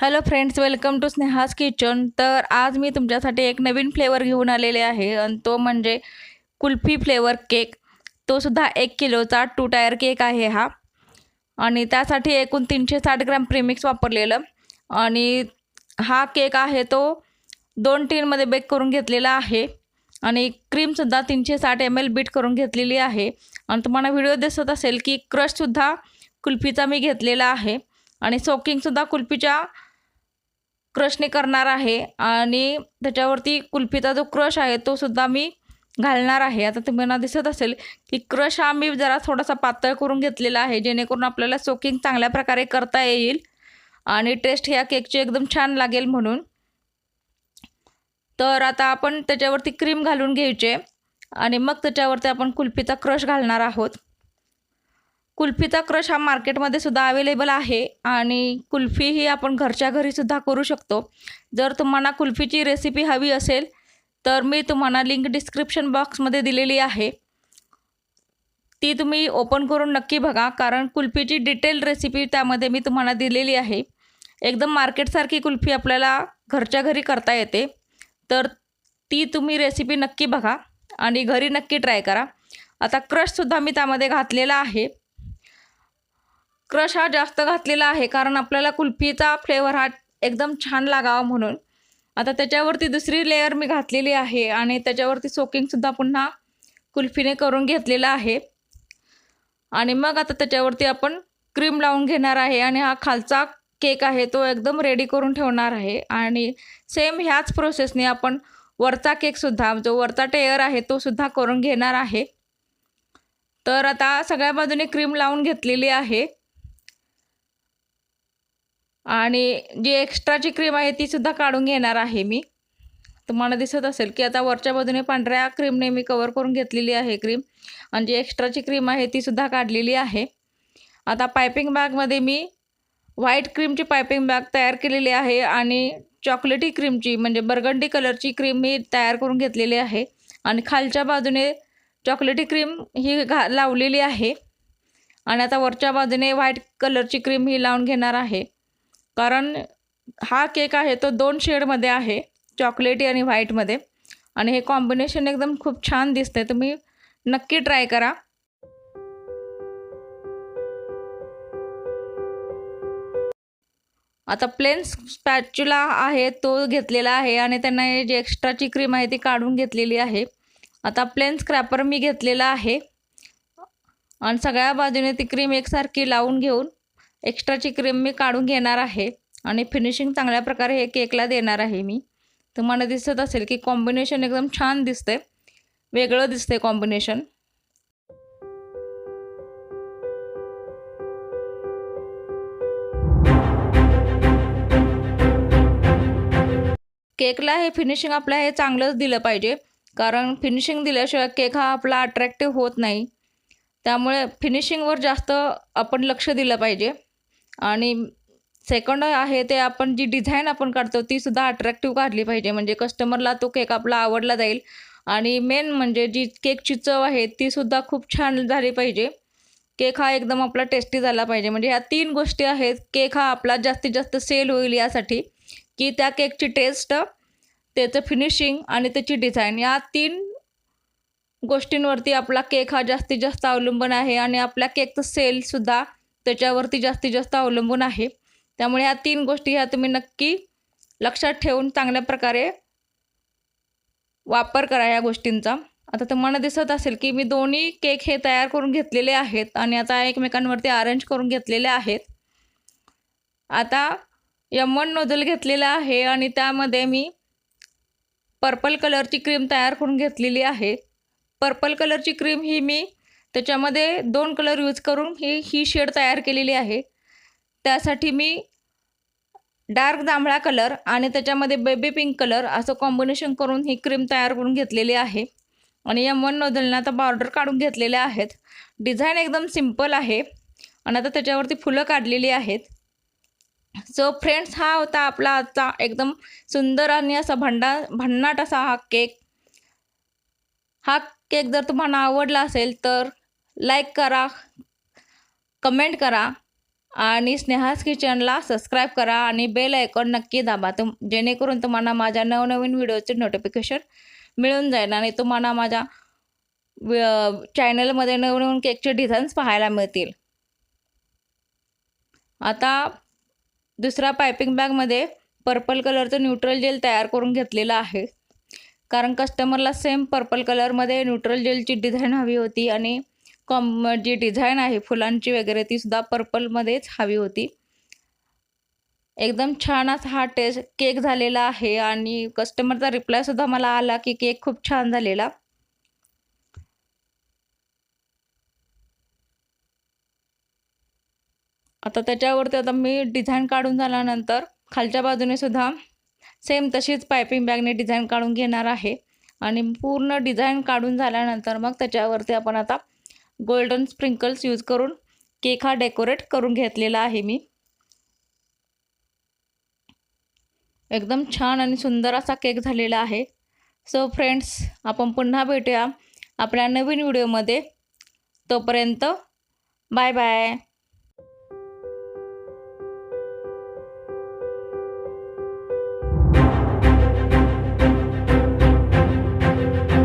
Hello friends, welcome to Sneha's kitchen. तर आज मी तुमच्यासाठी एक नवीन फ्लेवर घेऊन आलेले आहे आणि तो म्हणजे कुल्फी फ्लेवर केक। तो सुद्धा 1 किलोचा 2 टायर केक आहे हा। आणि त्यासाठी एकूण 360 ग्रॅम प्रीमिक्स वापरलेलं। आणि हा केक आहे तो 2 टीनमध्ये बेक करून घेतलेला आहे। आणि क्रीमसुद्धा 360 ml बीट करून घेतलेली आहे। आणि तुम्हाला व्हिडिओ दिसत असेल की क्रशसुद्धा कुल्फीचा मी घेतलेला आहे आणि सोकिंगसुद्धा कुल्फीच्या क्रशने करणार आहे। आणि त्याच्यावरती कुल्फीचा जो क्रश आहे तो सुद्धा मी घालणार आहे। आता तुम्हाला दिसत असेल की क्रश हा मी जरा थोडासा पातळ करून घेतलेला आहे, जेणेकरून आपल्याला सोकिंग चांगल्या प्रकारे करता येईल आणि टेस्ट ह्या केकची एकदम छान लागेल म्हणून। तर आता आपण त्याच्यावरती क्रीम घालून घ्यायचे आणि मग त्याच्यावरती आपण कुल्फीचा क्रश घालणार आहोत। कुल्फीचा क्रश हा मार्केटमध्ये सुद्धा अवेलेबल आहे आणि कुल्फी ही आपण घरच्या घरी सुद्धा करू शकतो। जर तुम्हाला कुल्फीची रेसिपी हवी असेल तर मी तुम्हाला लिंक डिस्क्रिप्शन बॉक्समध्ये दिलेली आहे, ती तुम्ही ओपन करून नक्की बघा, कारण कुल्फीची डिटेल रेसिपी त्यामध्ये मी तुम्हाला दिलेली आहे। एकदम मार्केटसारखी कुल्फी आपल्याला घरच्या घरी करता येते, तर ती तुम्ही रेसिपी नक्की बघा आणि घरी नक्की ट्राय करा। आता क्रशसुद्धा मी त्यामध्ये घातलेला आहे। क्रश हा जास्त घातलेला आहे कारण आपल्याला कुल्फीचा फ्लेवर हा एकदम छान लागावा म्हणून। आता त्याच्यावरती दुसरी लेयर मी घातलेली आहे आणि त्याच्यावरती सोकिंगसुद्धा पुन्हा कुल्फीने करून घेतलेला आहे। आणि मग आता त्याच्यावरती आपण क्रीम लावून घेणार आहे आणि हा खालचा केक आहे तो एकदम रेडी करून ठेवणार आहे। आणि सेम ह्याच प्रोसेसने आपण वरचा केकसुद्धा, जो वरचा टेयर आहे तो सुद्धा करून घेणार आहे। तर आता सगळ्या बाजूने क्रीम लावून घेतलेली आहे आणि जी एक्स्ट्राची क्रीम आहे ती सुद्धा काढून घेणार आहे मी। तुम्हाला दिसत असेल की आता वरच्या बाजूने पांढऱ्या क्रीमने मी कवर करून घेतलेली आहे क्रीम, आणि जी एक्स्ट्राची क्रीम आहे ती सुद्धा काढलेली आहे। आता पायपिंग बॅगमध्ये मी व्हाईट क्रीमची पायपिंग बॅग तयार केलेली आहे आणि चॉकलेटी क्रीमची म्हणजे बर्गंडी कलरची क्रीम मी तयार करून घेतलेली आहे आणि खालच्या बाजूने चॉकलेटी क्रीम ही लावलेली आहे। आणि आता वरच्या बाजूने व्हाईट कलरची क्रीम ही लावून घेणार आहे, कारण हा केक आहे तो 2 शेडमध्ये आहे, चॉकलेटी आणि व्हाईटमध्ये, आणि हे कॉम्बिनेशन एकदम खूप छान दिसते। तुम्ही नक्की ट्राय करा। आता प्लेन स्पॅच्युला आहे तो घेतलेला आहे आणि त्यांना जी एक्स्ट्राची क्रीम आहे ती काढून घेतलेली आहे। आता प्लेन स्क्रॅपर मी घेतलेला आहे आणि सगळ्या बाजूने ती क्रीम एकसारखी लावून घेऊन एक्स्ट्राची क्रीम मी काढून घेणार आहे आणि फिनिशिंग चांगल्या प्रकारे हे केकला देणार आहे मी। तुम्हाला दिसत असेल की कॉम्बिनेशन एकदम छान दिसते, वेगळं दिसते कॉम्बिनेशन। केकला हे फिनिशिंग आपलं हे चांगलंच दिलं पाहिजे, कारण फिनिशिंग दिल्याशिवाय केक हा आपला अट्रॅक्टिव्ह होत नाही। त्यामुळे फिनिशिंगवर जास्त आपण लक्ष दिलं पाहिजे। आणि सेकंड आहे ते आपण जी डिझाईन आपण काढतो ती सुद्धा अट्रॅक्टिव्ह काढली पाहिजे, म्हणजे कस्टमरला तो केक आपला आवडला जाईल। आणि मेन म्हणजे जी केकची चव आहे ती सुद्धा खूप छान झाली पाहिजे। केक हा एकदम आपला टेस्टी झाला पाहिजे, म्हणजे ह्या 3 गोष्टी आहेत। केक हा आपला जास्तीत जास्त सेल होईल यासाठी की त्या केकची टेस्ट, त्याचं फिनिशिंग आणि त्याची डिझाईन, या 3 गोष्टींवरती आपला केक हा जास्तीत जास्त अवलंबून आहे आणि आपल्या केकचं सेलसुद्धा त्याच्यावरती जास्तीत जास्त अवलंबून आहे। त्यामुळे ह्या 3 गोष्टी ह्या तुम्ही नक्की लक्षात ठेवून चांगल्या प्रकारे वापर करा या गोष्टींचा। आता तुम्हाला दिसत असेल की मी दोन्ही केक हे तयार करून घेतलेले आहेत आणि आता एकमेकांवरती अरेंज करून घेतलेले आहेत। आता M1 नोझल घेतलेला आहे आणि त्यामध्ये मी पर्पल कलरची क्रीम तयार करून घेतलेली आहे। पर्पल कलरची क्रीम ही मी त्याच्यामध्ये 2 कलर यूज करून ही शेड तयार केलेली आहे। त्यासाठी मी डार्क जांभळा कलर आणि त्याच्यामध्ये बेबी पिंक कलर असं कॉम्बिनेशन करून ही क्रीम तयार करून घेतलेली आहे। आणि M1 नोझलनं आता बॉर्डर काढून घेतलेल्या आहेत। डिझाईन एकदम सिंपल आहे आणि आता त्याच्यावरती फुलं काढलेली आहेत। सो फ्रेंड्स, हा होता आपला आजचा एकदम सुंदर आणि असा भन्नाट असा हा केक। हा केक जर तुम्हाला आवडला असेल तर लाईक करा, कमेंट करा आणि स्नेहास किचनला सबस्क्राईब करा आणि बेल आयकॉन नक्की दाबा जेणेकरून तुम्हाला माझ्या नवनवीन व्हिडिओचे नोटिफिकेशन मिळून जाईल आणि तुम्हाला माझ्या चॅनलमध्ये नवनवीन केकचे डिझाईन्स पाहायला मिळतील। आता दुसरा पायपिंग बॅगमध्ये पर्पल कलरचं न्यूट्रल जेल तयार करून घेतलेलं आहे, कारण कस्टमरला सेम पर्पल कलरमध्ये न्यूट्रल जेलची डिझाईन हवी होती आणि जी डिझाईन आहे फुलांची वगैरे ती सुद्धा पर्पलमध्येच हवी होती। एकदम छान असा हा केक झालेला आहे आणि कस्टमरचा रिप्लायसुद्धा मला आला की केक खूप छान झालेला। आता त्याच्यावरती आता मी डिझाईन काढून झाल्यानंतर खालच्या बाजूने सुद्धा सेम तशीच पायपिंग बॅगने डिझाईन काढून घेणार आहे आणि पूर्ण डिझाईन काढून झाल्यानंतर मग त्याच्यावरती आपण आता गोल्डन स्प्रिंकल्स यूज करून केक हा डेकोरेट करून घेतलेला आहे मी। एकदम छान आणि सुंदर असा केक झालेला आहे। सो फ्रेंड्स, आपण पुन्हा भेटूया आपल्या नवीन व्हिडिओमध्ये। तोपर्यंत बाय बाय।